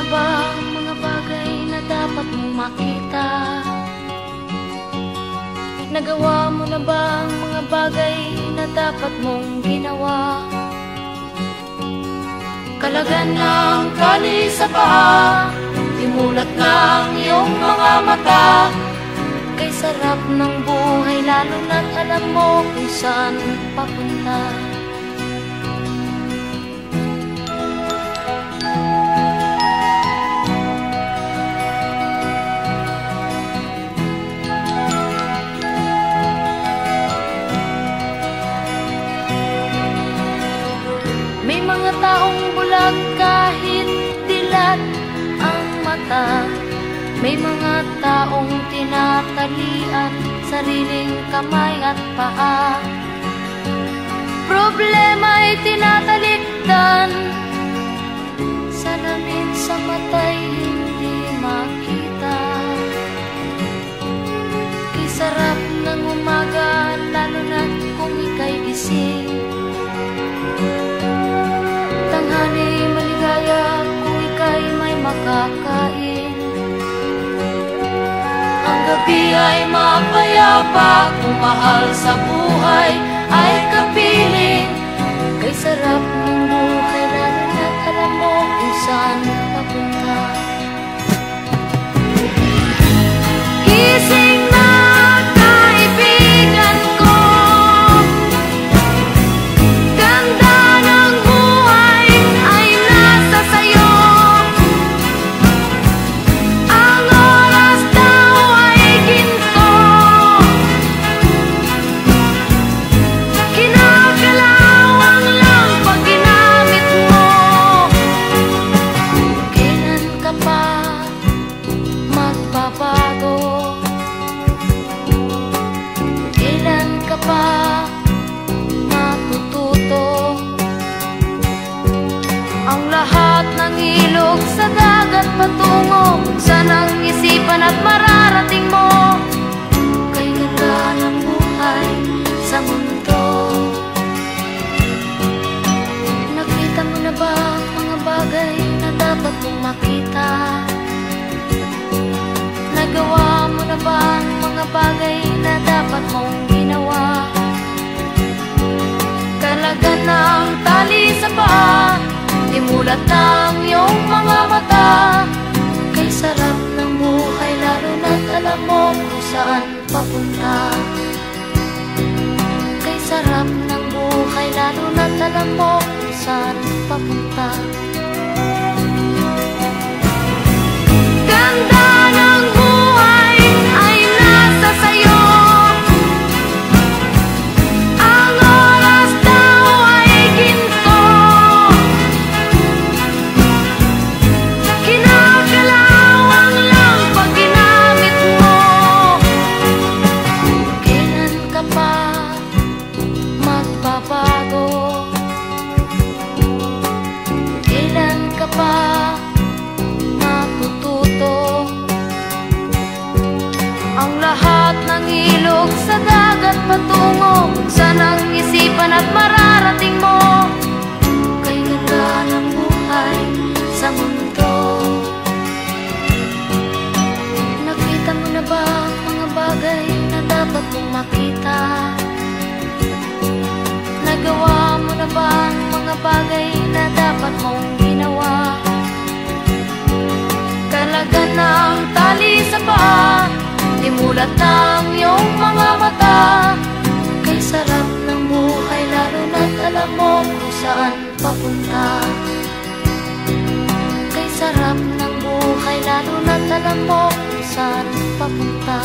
ba ang mga bagay na dapat mong makita? Nagawa mo na ba ang mga bagay na dapat mong ginawa? Kalagan ng tali sa paa, imulat ng iyong mga mata. Kay sarap ng buhay lalo na't alam mo kung saan papunta. May mga taong bulag kahit dilat ang mata. May mga taong tinatalian sariling kamay at paa. Problema'y tinatalikdan, salamin sa mata'y hindi makita. Kay sarap ng umaga lalo na't kung ika'y gising. Tanghali maligaya kung ika'y may makakain. Ang gabi ay mapayapa kung mahal sa buhay ay kapiling. Kay sarap ng buhay lalo na't alam mo kung saan papunta. Gising na kaibigan ko, ganda ng buhay ay nasa sayo. Ang oras daw ay ginto, kinakalawang lang pag ginamit mo. Kailan ka pa magbabago? Kailan ka pa matututo? Ang lahat ng ilog sa dagat patungo kung saan ang isipan at mararating mo. Kay ganda ng buhay sa mundo. Nakita mo na ba ang mga bagay na dapat mong makita? Nagawa mo na ba ang mga bagay na dapat mong ginawa? Kalagan ng tali sa paa, imulat ng iyong mga mata. Kay sarap ng buhay lalo na't alam mo kung saan papunta. Kay sarap ng buhay lalo na't alam mo kung saan papunta. Ganda ng buhay ay nasa sayo. Ang oras daw ay ginto, kinakalawang lang pag ginamit mo. Kailan ka pa magbabago? Kailan ka pa matututo? Ang lahat ng ilog sa dagat patungo kung saan ang isipan at mararating mo. Kay ganda ng buhay sa mundo. Nakita mo na ba ang mga bagay na dapat mong makita? Nagawa mo na ba ang mga bagay na dapat mong ginawa? Kalagan ng tali sa paa, imulat ng iyong mga mata. Kay sarap ng buhay lalo na't alam mo kung saan papunta. Kay sarap ng buhay lalo na't alam mo kung saan papunta.